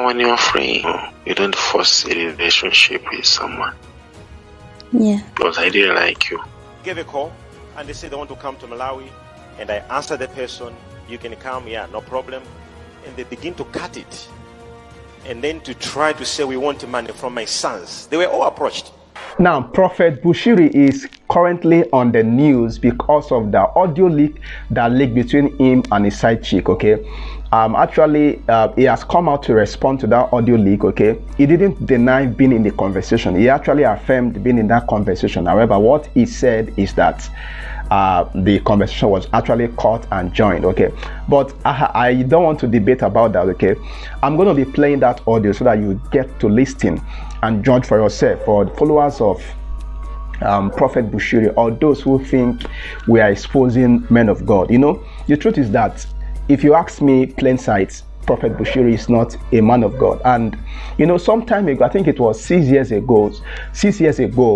when you're free, you don't force a relationship with someone. Yeah. Because I didn't like you. Gave a call and they said they want to come to Malawi, and I answered the person, you can come, yeah, no problem. And they begin to cut it. And then to try to say we want money from my sons. They were all approached. Now, Prophet Bushiri is currently on the news because of the audio leak that leaked between him and his side chick, okay? He has come out to respond to that audio leak, okay? He didn't deny being in the conversation. He actually affirmed being in that conversation. However, what he said is that the conversation was actually caught and joined, okay? But I don't want to debate about that, okay? I'm going to be playing that audio so that you get to listen and judge for yourself. For the followers of Prophet Bushiri, or those who think we are exposing men of God, you know, the truth is that if you ask me plain sight, Prophet Bushiri is not a man of God. And you know, some time ago, I think it was 6 years ago,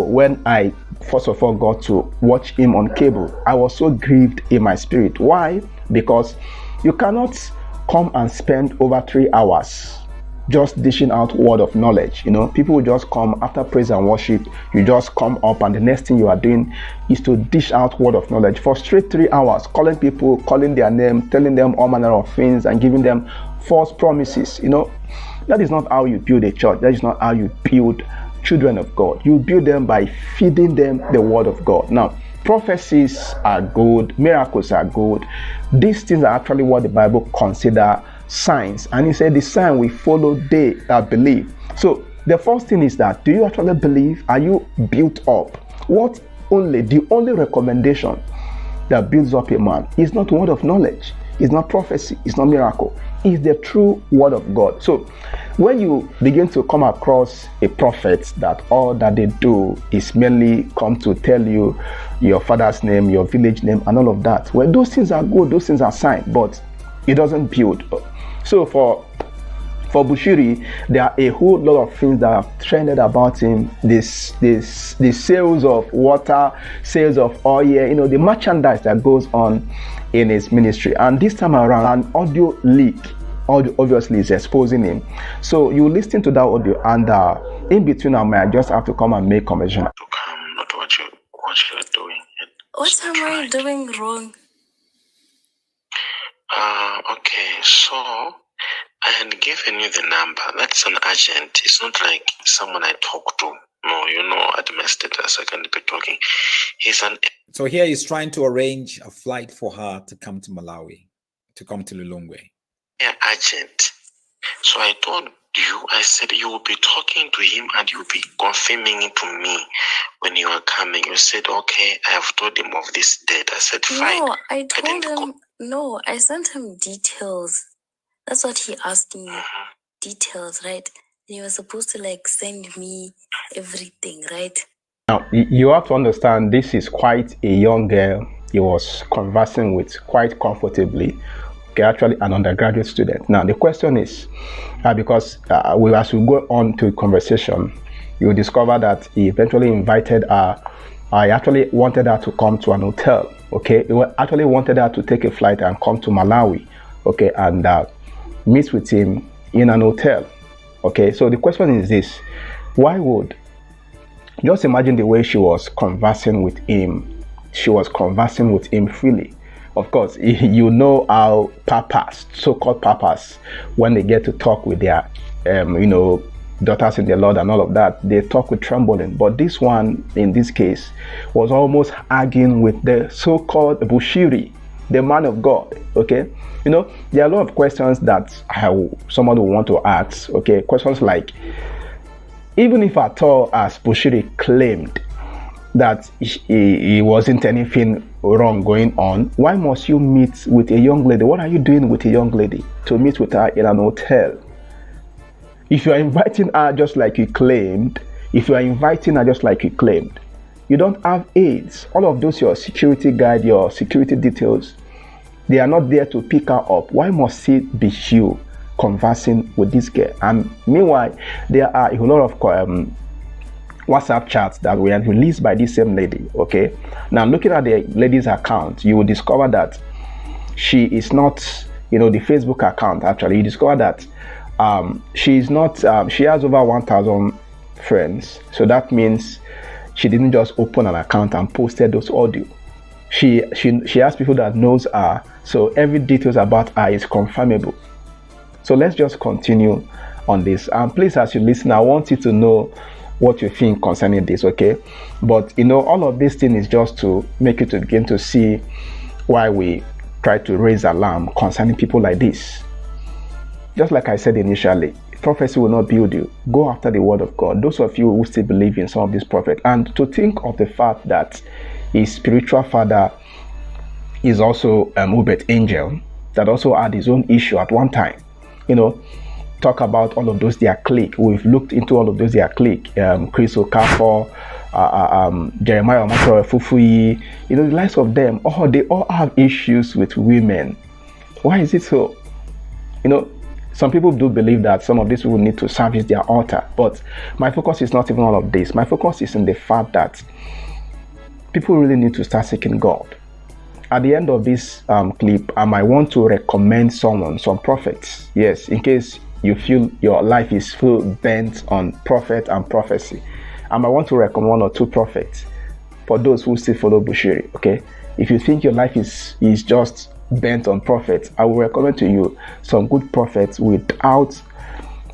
when I first of all got to watch him on cable, I was so grieved in my spirit. Why? Because you cannot come and spend over 3 hours just dishing out word of knowledge. You know, people will just come after praise and worship. You just come up and the next thing you are doing is to dish out word of knowledge for straight 3 hours, calling people, calling their name, telling them all manner of things and giving them false promises. You know, that is not how you build a church. That is not how you build children of God. You build them by feeding them the word of God. Now, prophecies are good, miracles are good. These things are actually what the Bible considers signs, and he said the sign will follow they that believe. So the first thing is that, do you actually believe? Are you built up? The only recommendation that builds up a man is not word of knowledge, it's not prophecy, it's not miracle, it's the true word of God. So when you begin to come across a prophet that all that they do is mainly come to tell you your father's name, your village name, and all of that, well, those things are good, those things are signs, but it doesn't build. So for Bushiri, there are a whole lot of things that have trended about him. The sales of water, sales of oil, you know, the merchandise that goes on in his ministry. And this time around, an audio leak obviously is exposing him. So you listen to that audio, and in between, I might just have to come and make conversation. To come, not what you're doing. What am I doing wrong? Okay, so I had given you the number. That's an agent. It's not like someone I talk to. No, you know, at my status, I can be talking. So here he's trying to arrange a flight for her to come to Malawi, to come to Lulungwe. Yeah, agent. So I told you, I said you will be talking to him and you'll be confirming it to me when you are coming. You said, okay, I have told him of this date. I said, fine. No, I told him, no, I sent him details. That's what he asked me. Details, right? And he was supposed to like send me everything, right? Now, you have to understand, this is quite a young girl he was conversing with quite comfortably. Okay, actually an undergraduate student. Now, the question is, because as we go on to conversation, you will discover that he eventually invited her. I actually wanted her to come to an hotel. Okay, he actually wanted her to take a flight and come to Malawi. Okay, and meet with him in an hotel. Okay, so the question is this: why would, just imagine the way she was conversing with him. She was conversing with him freely. Of course, you know how papas, so-called papas, when they get to talk with their, daughters in the Lord and all of that, they talk with trembling. But this one, in this case, was almost arguing with the so-called Bushiri, the man of God. Okay, you know, there are a lot of questions that someone will want to ask. Okay, questions like, even if at all, as Bushiri claimed that he wasn't anything wrong going on, why must you meet with a young lady? What are you doing with a young lady to meet with her in an hotel? If you are inviting her just like you claimed, you don't have aids. All of those, your security guide, your security details, they are not there to pick her up. Why must it be you conversing with this girl? And meanwhile, there are a lot of WhatsApp chats that were released by this same lady. Okay, now looking at the lady's account, you will discover that she is not, the Facebook account. Actually, you discover that She's not. She has over 1,000 friends, so that means she didn't just open an account and posted those audio. She has people that knows her, so every details about her is confirmable. So let's just continue on this. And please, as you listen, I want you to know what you think concerning this, okay? But all of this thing is just to make you to begin to see why we try to raise alarm concerning people like this. Just like I said initially, prophecy will not build you. Go after the word of God. Those of you who still believe in some of these prophets, and to think of the fact that his spiritual father is also Ubet Angel, that also had his own issue at one time. Talk about all of those, their clique. We've looked into all of those, their clique. Chris Okafor, Jeremiah Omatoro Fufuyi, the likes of them. They all have issues with women. Why is it so? Some people do believe that some of these people need to service their altar, but my focus is not even all of this. My focus is in the fact that people really need to start seeking God. At the end of this clip, I might want to recommend some prophets. Yes, in case you feel your life is full bent on prophet and prophecy, I might want to recommend 1 or 2 prophets for those who still follow Bushiri. Okay, if you think your life is just bent on prophets, I will recommend to you some good prophets without,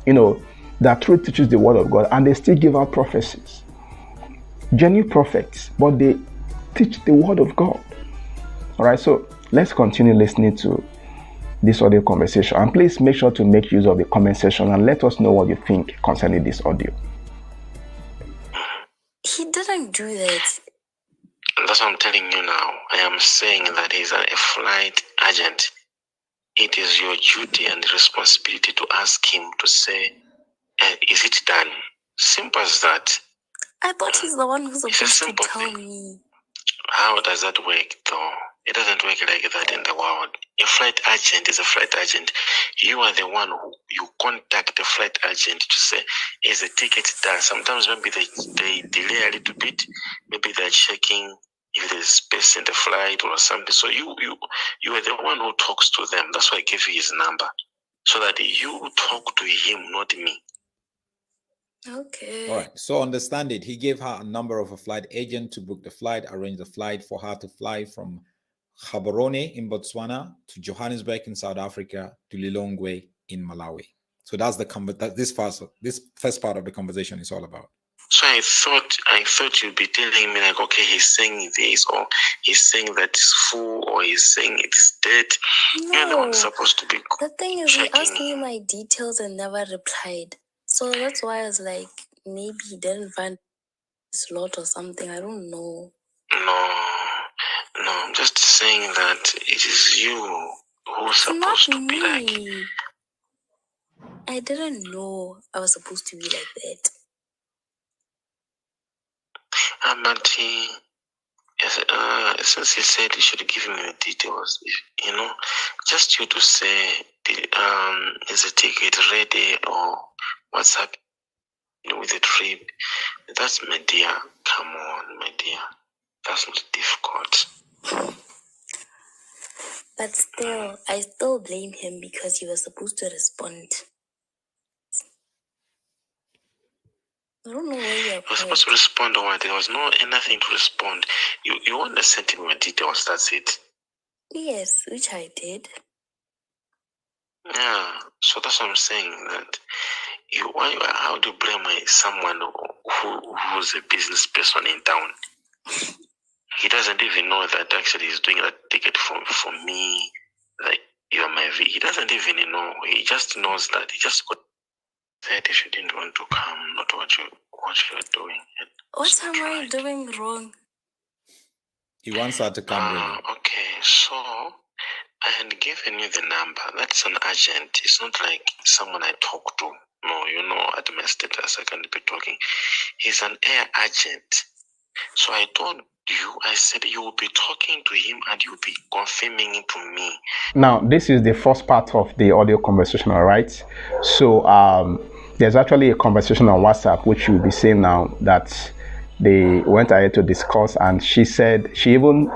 that truly teaches the word of God, and they still give out prophecies. Genuine prophets, but they teach the word of God. All right, so let's continue listening to this audio conversation, and please make sure to make use of the comment section and let us know what you think concerning this audio. He didn't do that. That's what I'm telling you now. I am saying that he's a flight agent. It is your duty and responsibility to ask him to say, is it done? Simple as that. I thought he's the one who's supposed to tell thing. me. How does that work, though? It doesn't work like that in the world. A flight agent is a flight agent. You are the one who you contact the flight agent to say, is the ticket done? Sometimes maybe they delay a little bit. Maybe they're checking if there's space in the flight or something. So you are the one who talks to them. That's why I gave you his number, so that you talk to him, not me. Okay. All right. So understand it. He gave her a number of a flight agent to book the flight, arrange the flight for her to fly from Gaborone in Botswana to Johannesburg in South Africa to Lilongwe in Malawi. So that's this first part of the conversation is all about. So I thought you'd be telling me like, okay, he's saying this, or he's saying that it's full, or he's saying it is dead. No. You're the one supposed to be. The thing is, he asked me my details and never replied. So that's why I was like, maybe he didn't find a slot or something. I don't know. No, I'm just saying that it is you who's supposed to be like. I didn't know I was supposed to be like that. But since he said he should give me the details, just you to say, is the ticket ready or what's happening with the trip? That's my dear. Come on, my dear. That's not difficult. But still, I still blame him because he was supposed to respond. I don't know where you're. You were supposed to respond or what? There was nothing to respond. You want to send him your details, that's it. Yes, which I did. Yeah, so that's what I'm saying. That how do you blame someone who's a business person in town? He doesn't even know that actually he's doing that ticket for me. Like, you're my V. He doesn't even know. He just knows that he just got said if you didn't want to come, not what you're doing. What am I doing wrong? He wants her to come really. Okay, so I had given you the number. That's an agent. It's not like someone I talk to. No, at my status I can't be talking. He's an air agent. So I told you, I said you will be talking to him and you'll be confirming it to me. Now, this is the first part of the audio conversation, all right? So there's actually a conversation on WhatsApp, which you'll be seeing now, that they went ahead to discuss, and she said she even,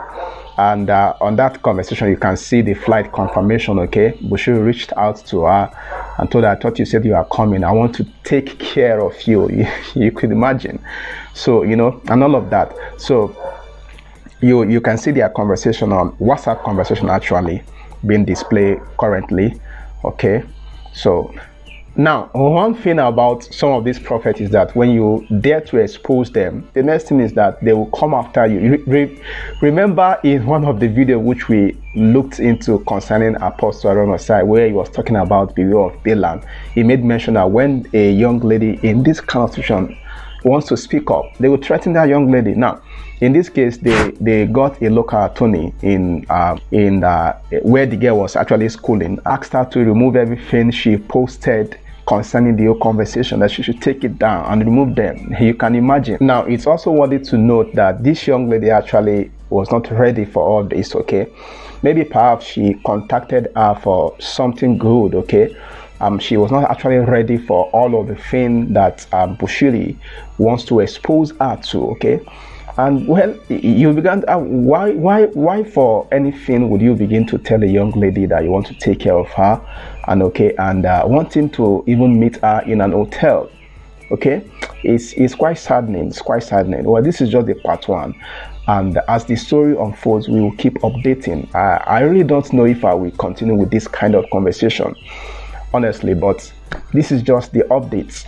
and on that conversation, you can see the flight confirmation, okay? Bushiri reached out to her and told her, I thought you said you are coming. I want to take care of you. You could imagine. So, you know, and all of that. So you can see their conversation on WhatsApp conversation actually being displayed currently. Okay, so now one thing about some of these prophets is that when you dare to expose them, the next thing is that they will come after you. Remember in one of the videos which we looked into concerning Apostle Aaron Osai, where he was talking about beware of Balaam, he made mention that when a young lady in this kind of situation wants to speak up, they will threaten that young lady. Now in this case, they got a local attorney in where the girl was actually schooling, asked her to remove everything she posted concerning the whole conversation, that she should take it down and remove them. You can imagine. Now, it's also worthy to note that this young lady actually was not ready for all this, okay? Maybe perhaps she contacted her for something good, okay? She was not actually ready for all of the things that Bushiri wants to expose her to, okay? And well, you began to, why for anything would you begin to tell a young lady that you want to take care of her, and wanting to even meet her in an hotel? Okay, it's quite saddening. It's quite saddening. Well, this is just the part one, and as the story unfolds, we will keep updating. I really don't know if I will continue with this kind of conversation, honestly, but this is just the updates.